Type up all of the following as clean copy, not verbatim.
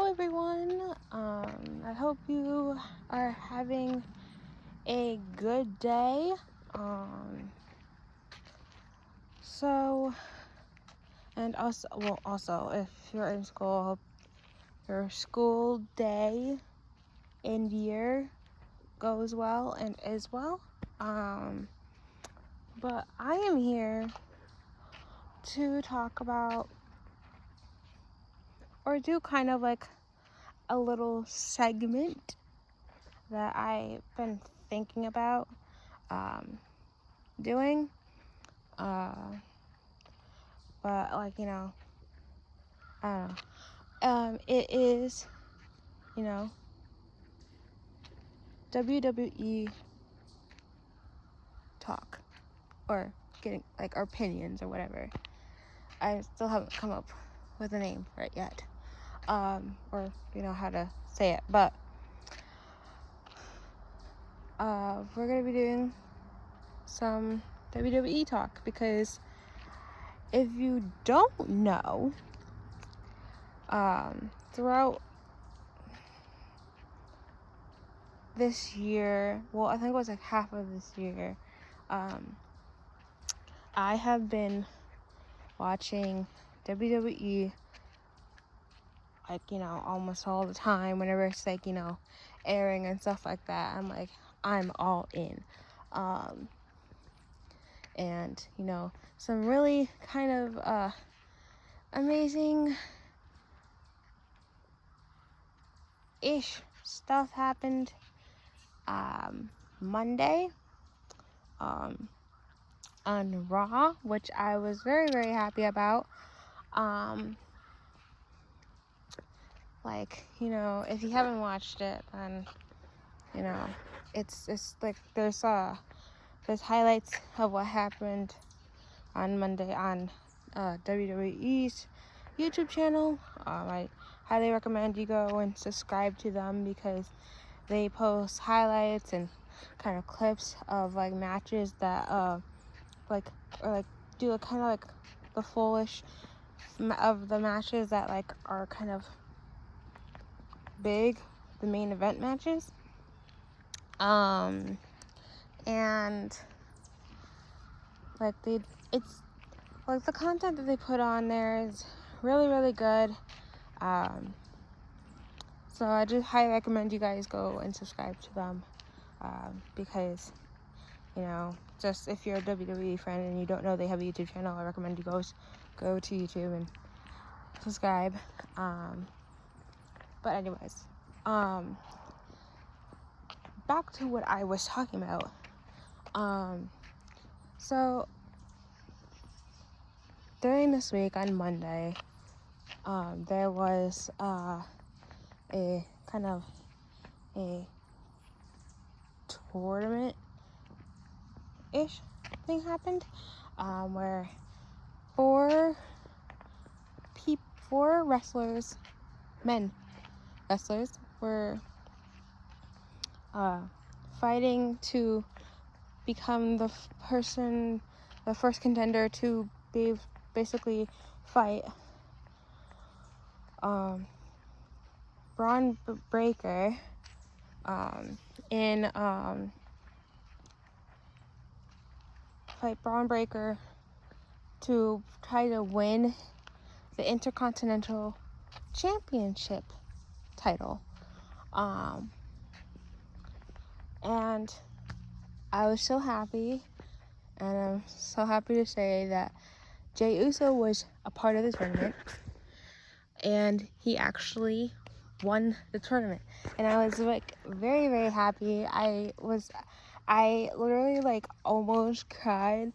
everyone. I hope you are having a good day. Also, if you're in school, I hope your school day and year goes well and is well. But I am here to talk about, or do kind of like a little segment that I've been thinking about doing. But I don't know. It is, WWE talk, or getting like our opinions or whatever. I still haven't come up with a name for it yet, or how to say it. But we're gonna be doing some WWE talk, because if you don't know, throughout this year, I think it was like half of this year, I have been watching WWE almost all the time. Whenever it's airing and stuff like that, I'm all in. And some really kind of amazing ish stuff happened Monday on Raw, which I was very, very happy about. If you haven't watched it, then it's like there's highlights of what happened on Monday on WWE's YouTube channel. I highly recommend you go and subscribe to them, because they post highlights and kind of clips of matches that do a kind of the fullish of the matches that are kind of big, the main event matches. And it's the content that they put on there is really, really good. So I just highly recommend you guys go and subscribe to them, because just if you're a WWE fan and you don't know they have a YouTube channel, I recommend you go to YouTube and subscribe. But anyways, back to what I was talking about. So during this week on Monday, there was a kind of a tournament-ish thing happened, where four wrestlers, men wrestlers, were fighting to become the first contender to basically fight Braun Breaker to try to win the Intercontinental Championship title. And I was so happy, and I'm so happy to say that Jey Uso was a part of the tournament, and he actually won the tournament. And I was very, very happy. I literally almost cried,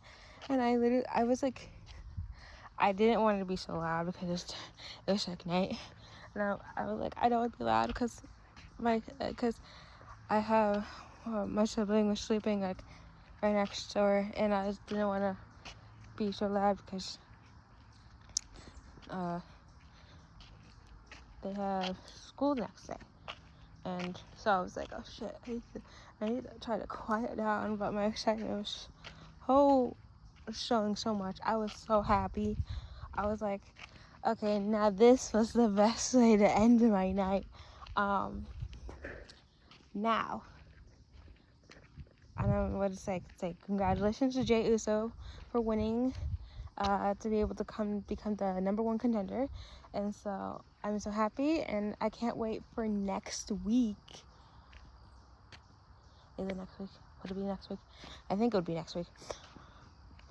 and I was I didn't want it to be so loud because it was night, and I was I don't want to be loud because I have my sibling was sleeping right next door, and I just didn't want to be so loud because they have school next day. And so I was oh shit, I need to try to quiet down, but my excitement was showing so much. I was so happy. I was Okay, now this was the best way to end my night. Now, I don't know what to say. Congratulations to Jey Uso for winning, to be able to become the #1 contender. And so I'm so happy, and I can't wait for next week. Is it next week? Would it be next week? I think it would be next week.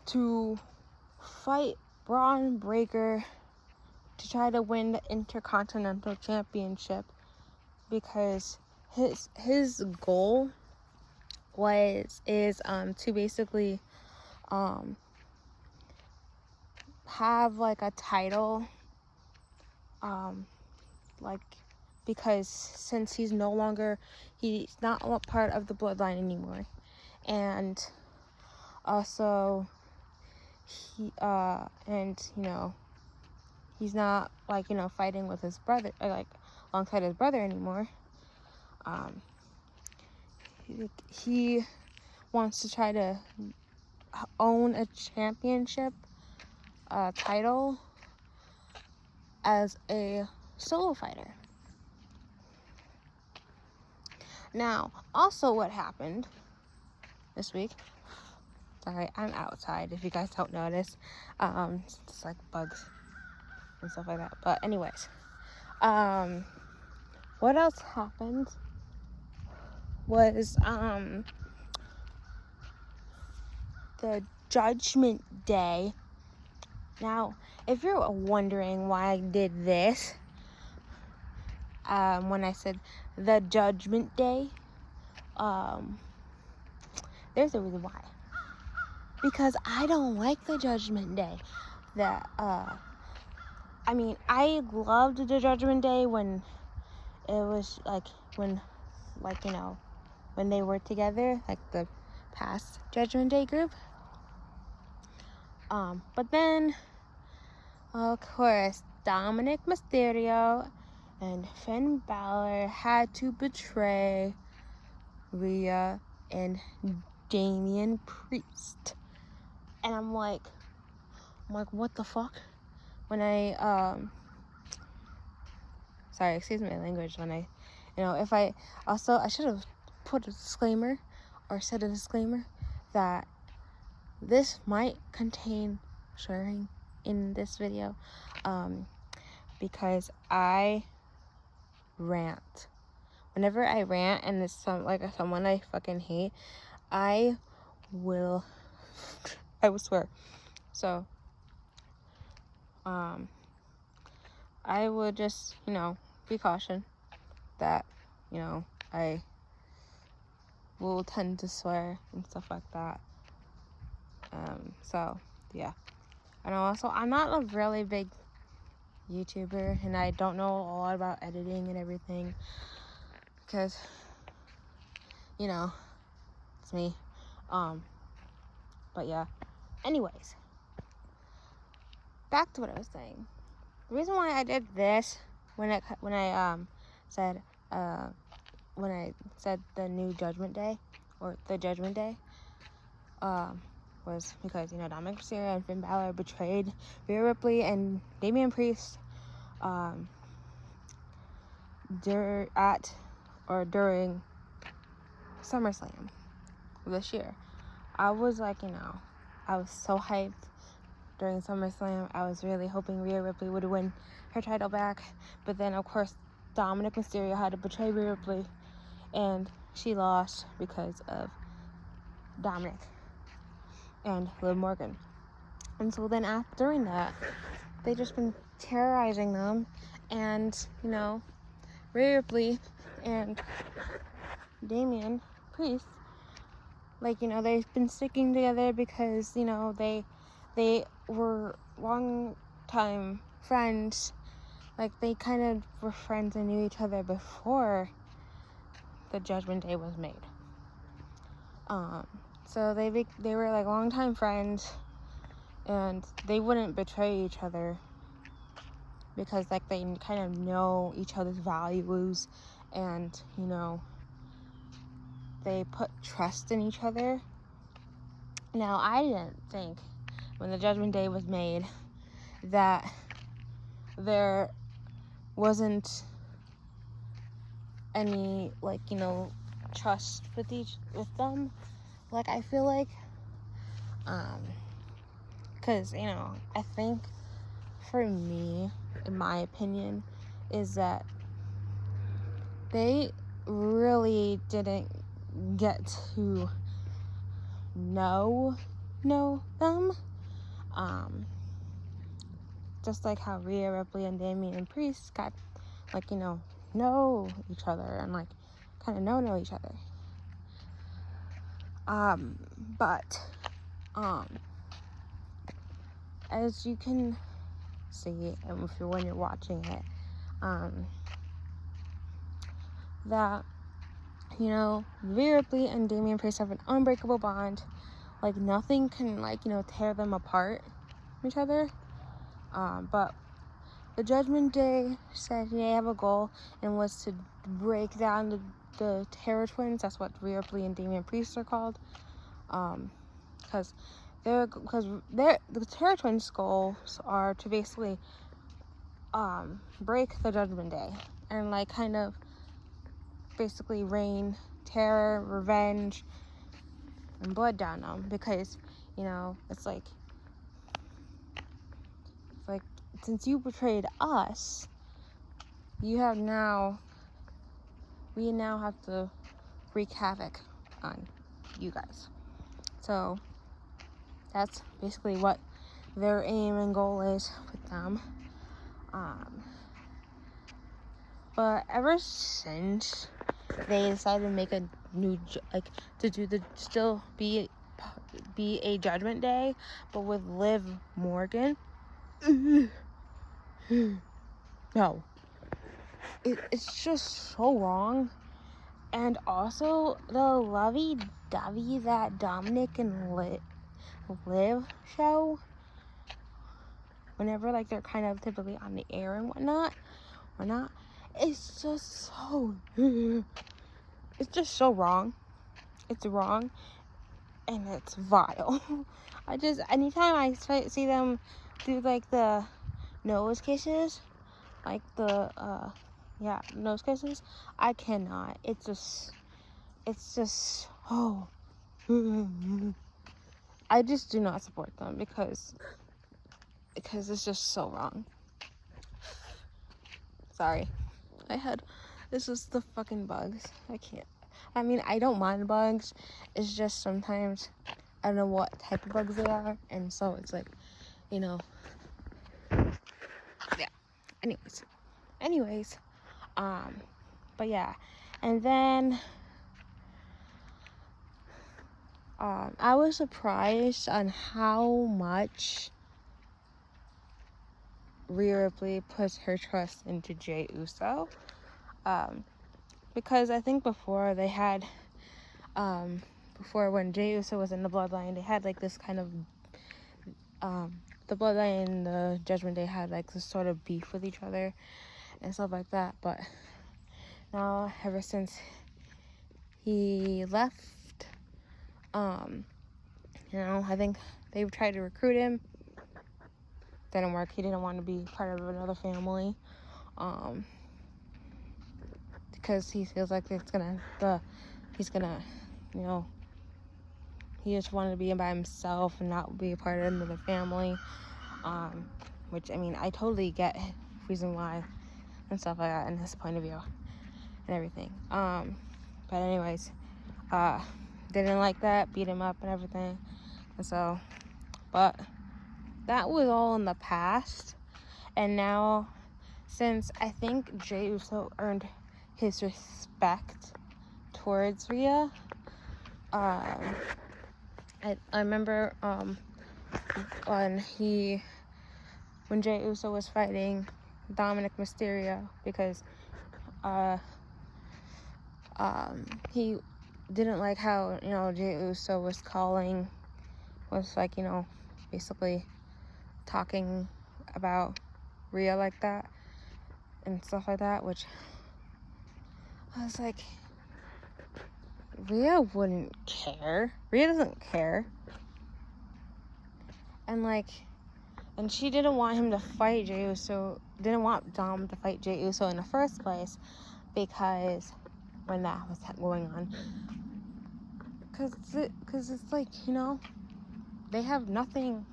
To fight Braun Breaker to try to win the Intercontinental Championship, because his goal is to basically have like a title, like, because since he's not a part of the bloodline anymore, and also he's not fighting with his brother, like alongside his brother anymore. He wants to try to own a championship title as a solo fighter. Now, also what happened this week, sorry, I'm outside if you guys don't notice, it's like bugs and stuff like that, but anyways, what else happened was the Judgment Day. Now, if you're wondering why I did this, when I said the Judgment Day, there's a reason why. Because I don't like the Judgment Day. I loved the Judgment Day when it was when they were together, like the past Judgment Day group. But then, of course, Dominic Mysterio and Finn Balor had to betray Rhea and Damian Priest. And I'm like, what the fuck? When sorry, excuse my language, I should have put a disclaimer, or said a disclaimer, that this might contain swearing in this video, because I rant. Whenever I rant and it's someone I fucking hate, I will swear. So, I would just, be cautioned that, I will tend to swear and stuff like that. So, yeah. And also, I'm not a really big YouTuber, and I don't know a lot about editing and everything, because, it's me. But yeah. Anyways, back to what I was saying. The reason why I did this when I said the new Judgment Day, or the Judgment Day, was because Dominic Mysterio and Finn Balor betrayed Rhea Ripley and Damian Priest during SummerSlam this year. I was I was so hyped during SummerSlam. I was really hoping Rhea Ripley would win her title back, but then of course Dominic Mysterio had to betray Rhea Ripley, and she lost because of Dominic and Liv Morgan. And so then during that, they just been terrorizing them, and Rhea Ripley and Damian Priest, they've been sticking together because they were long time friends. They kind of were friends and knew each other before the Judgment Day was made. So they were longtime friends, and they wouldn't betray each other because they kind of know each other's values, and they put trust in each other. Now, I didn't think when the Judgment Day was made that there wasn't any, like, you know, trust with them. Like, I feel like, because, you know, I think for me, in my opinion, is that they really didn't get to know them. Just like how Rhea Ripley and Damian Priest got, like, you know each other and, like, kind of know each other. But as you can see, when you're watching it, that, you know, Rhea Ripley and Damian Priest have an unbreakable bond. Like, nothing can, like, you know, tear them apart from each other. But the Judgment Day said they have a goal, and was to break down the Terror Twins. That's what Rhea Ripley and Damian Priest are called. Because the Terror Twins' goals are to basically break the Judgment Day and, like, kind of basically rain terror, revenge, and blood down them, because, you know, it's like since you betrayed us, we now have to wreak havoc on you guys. So that's basically what their aim and goal is with them. But ever since they decided to make a new, like, to do still be a Judgment Day, but with Liv Morgan, no, it's just so wrong. And also the lovey-dovey that Dominic and Liv show, whenever, like, they're kind of typically on the air and whatnot, it's just so wrong. It's wrong, and it's vile. Anytime I see them do, like, the nose kisses, like the nose kisses, I cannot. It's just I just do not support them because it's just so wrong. Sorry, this is the fucking bugs. I mean, I don't mind bugs. It's just sometimes I don't know what type of bugs they are, and so it's like, you know, yeah. Anyways, but yeah, and then I was surprised on how much Rhea Ripley puts her trust into Jey Uso, because I think before they had, before when Jey Uso was in the Bloodline, they had, like, this kind of, the Bloodline and the Judgment Day had, like, this sort of beef with each other and stuff like that. But now, ever since he left, you know, I think they tried to recruit him. Didn't work. He didn't want to be part of another family, because he feels like he's gonna, you know, he just wanted to be by himself and not be a part of another family, which, I mean, I totally get the reason why and stuff like that, and his point of view and everything. But anyways, didn't like that, beat him up and everything, and so, but that was all in the past. And now, since I think Jey Uso earned his respect towards Rhea, I remember when Jey Uso was fighting Dominic Mysterio, because he didn't like how, you know, Jey Uso was like, you know, basically talking about Rhea like that and stuff like that, which I was like, Rhea wouldn't care. Rhea doesn't care. And, like, and she didn't want him to fight Jey Uso didn't want Dom to fight Jey Uso in the first place, because when that was going on, because it's like, you know, they have nothing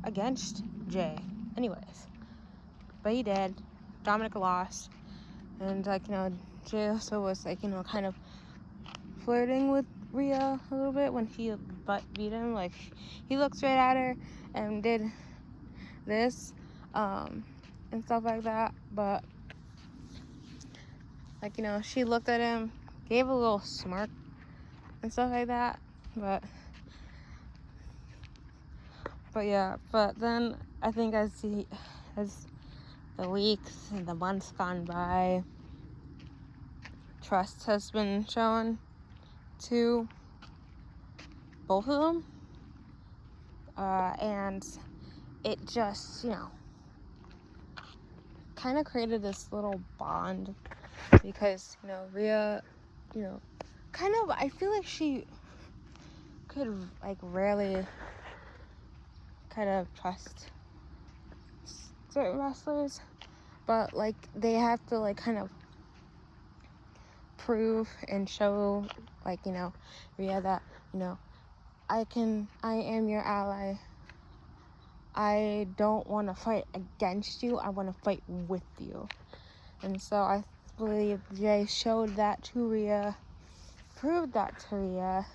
against Jey anyways, but he did. Dominic lost, and like, you know, Jey Uso was like, you know, kind of flirting with Rhea a little bit when he beat him. Like, he looked straight at her and did this and stuff like that, but like, you know, she looked at him, gave a little smirk and stuff like that, but yeah. But then I think as the weeks and the months gone by, trust has been shown to both of them, and it just, you know, kind of created this little bond, because, you know, Rhea, you know, kind of, I feel like she could like rarely kind of trust certain wrestlers, but like they have to like kind of prove and show, like, you know, Rhea that, you know, I am your ally. I don't want to fight against you, I want to fight with you. And so I believe Jey showed that to Rhea, proved that to Rhea.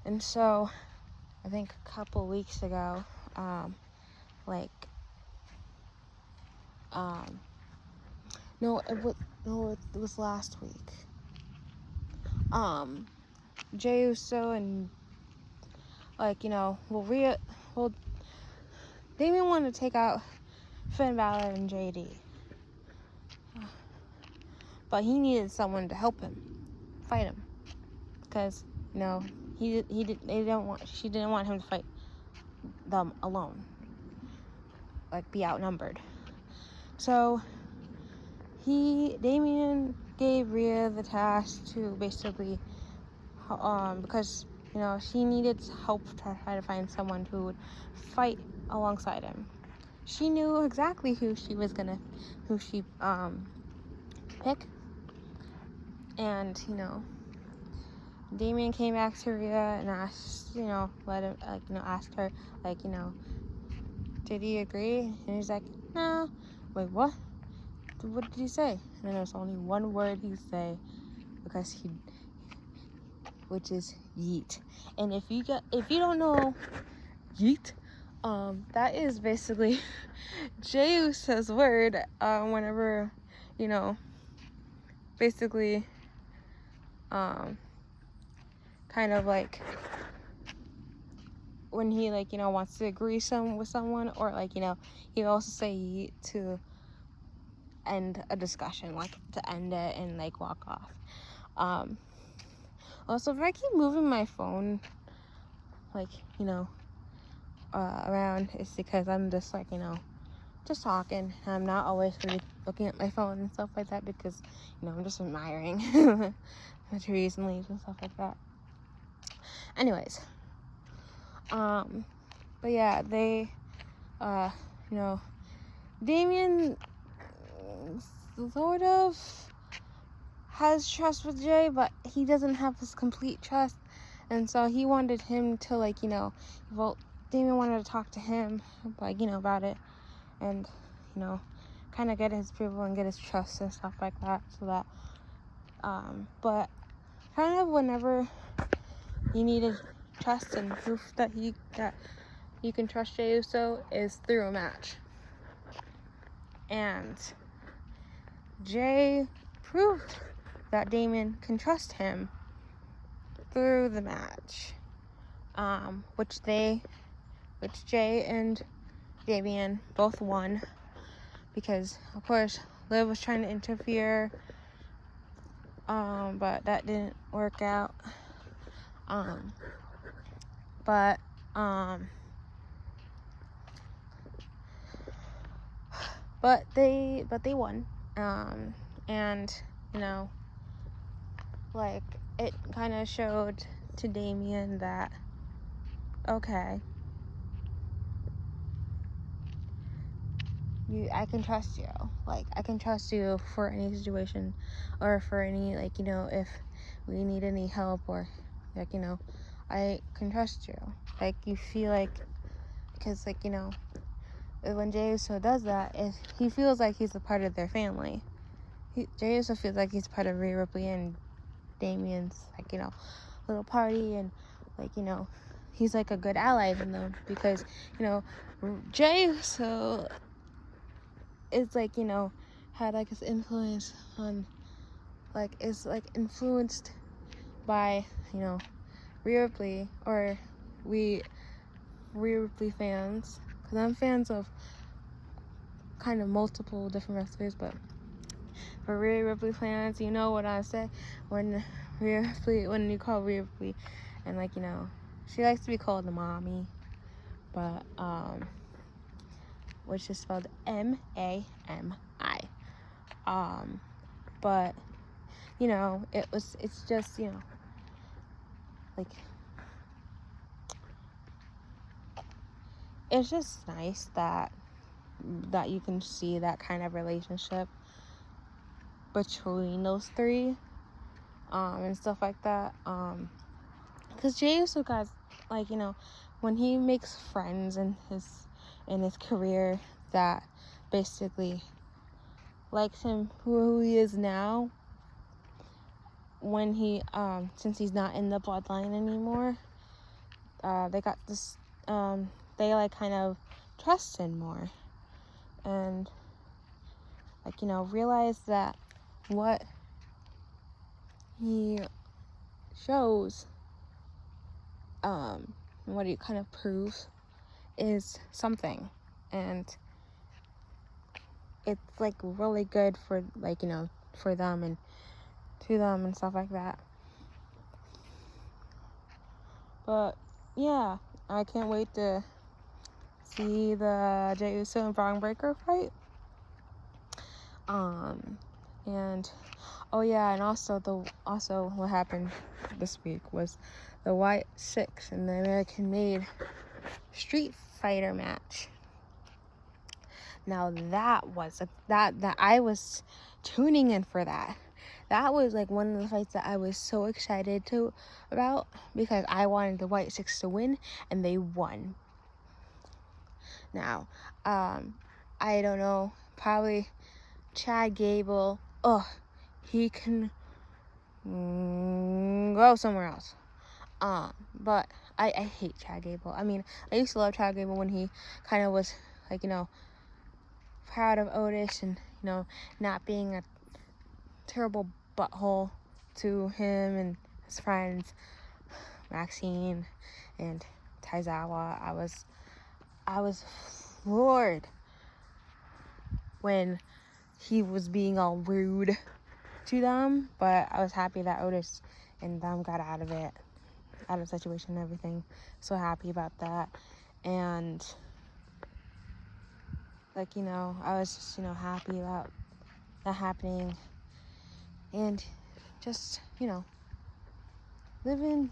And so I think a couple weeks ago, it was last week. Jey Uso and, like, you know, Damian wanted to take out Finn Balor and JD, but he needed someone to help him fight him, because, you know, she didn't want him to fight them alone, like be outnumbered. So Damian gave Rhea the task to basically, because, you know, she needed help to try to find someone who would fight alongside him. She knew exactly who she pick, and, you know, Damian came back to Rhea and asked, you know, asked her, like, you know, did he agree? And he's like, no. Wait, what? What did he say? And there's only one word he say, which is yeet. And if you don't know yeet, that is basically Jey Uso's word, whenever, you know, basically, kind of like when he, like, you know, wants to agree with someone, or, like, you know, he also say yeet to end a discussion, like to end it and like walk off. Also, if I keep moving my phone, like, you know, around, it's because I'm just, like, you know, just talking. I'm not always really looking at my phone and stuff like that, because, you know, I'm just admiring the trees and leaves and stuff like that. Anyways, but yeah, they, you know, Damian sort of has trust with Jey, but he doesn't have his complete trust, and so he wanted him to, like, you know, Damian wanted to talk to him, like, you know, about it, and, you know, kind of get his approval and get his trust and stuff like that, so that, but kind of whenever you needed trust and proof that you can trust Jey Uso is through a match. And Jey proved that Damian can trust him through the match, which Jey and Damian both won, because, of course, Liv was trying to interfere, but that didn't work out. But they won, and, you know, like, it kind of showed to Damian that, okay, I can trust you. Like, I can trust you for any situation, or for any, like, you know, if we need any help, or, like, you know, I can trust you. Like, you feel like, because, like, you know, when Jey Uso does that, if he feels like he's a part of their family. Jey Uso feels like he's part of Rhea Ripley and Damien's, like, you know, little party, and, like, you know, he's like a good ally to them, because, you know, Jey Uso is, like, you know, had like his influence on, like, is like influenced by, you know, Rhea Ripley, or Rhea Ripley fans, because I'm fans of kind of multiple different wrestlers, but for Rhea Ripley fans, you know what I say when you call Rhea Ripley, and, like, you know, she likes to be called the mommy, but which is spelled Mami. But, you know, it's just, you know, like, it's just nice that you can see that kind of relationship between those three, and stuff like that, because Jey Uso got, like, you know, when he makes friends in his career that basically likes him who he is now, when he since he's not in the bloodline anymore, they got this, they, like, kind of trust him more, and, like, you know, realize that what he shows, what he kind of proves is something, and it's, like, really good for, like, you know, for them and to them and stuff like that. But yeah, I can't wait to see the Jey Uso and Braun Breaker fight. And oh yeah, and also what happened this week was the White Six and the American Made Street Fighter match. Now that was that I was tuning in for that. That was, like, one of the fights that I was so excited about, because I wanted the White Six to win, and they won. Now, I don't know, probably Chad Gable, he can go somewhere else. But I hate Chad Gable. I mean, I used to love Chad Gable when he kind of was, like, you know, proud of Otis, and, you know, not being a terrible butthole to him and his friends, Maxine and Taizawa. I was floored when he was being all rude to them, but I was happy that Otis and them got out of the situation and everything. So happy about that. And, like, you know, I was just, you know, happy about that happening, and just, you know, living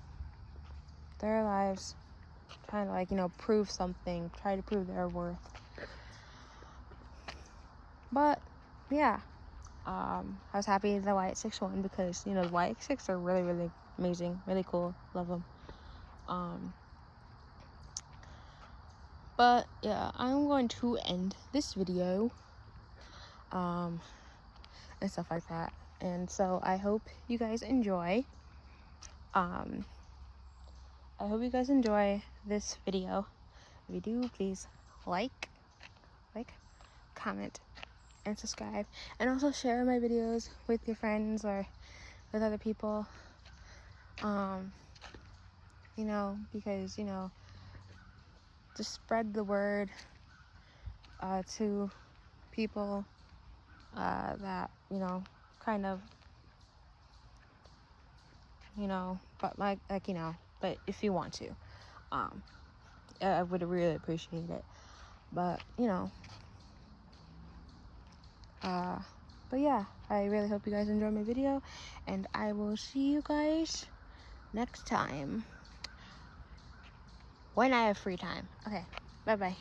their lives, trying to, like, you know, prove something, try to prove their worth. But yeah, I was happy the White Six won, because, you know, the White Six are really, really amazing, really cool, love them. But yeah, I'm going to end this video, and stuff like that. And so I hope you guys enjoy. I hope you guys enjoy this video. If you do, please like, comment, and subscribe, and also share my videos with your friends or with other people. You know, because, you know, just spread the word to people that, you know, kind of, you know, but like, you know, but if you want to, I would really appreciate it. But, you know, but yeah, I really hope you guys enjoy my video, and I will see you guys next time when I have free time. Okay, bye bye.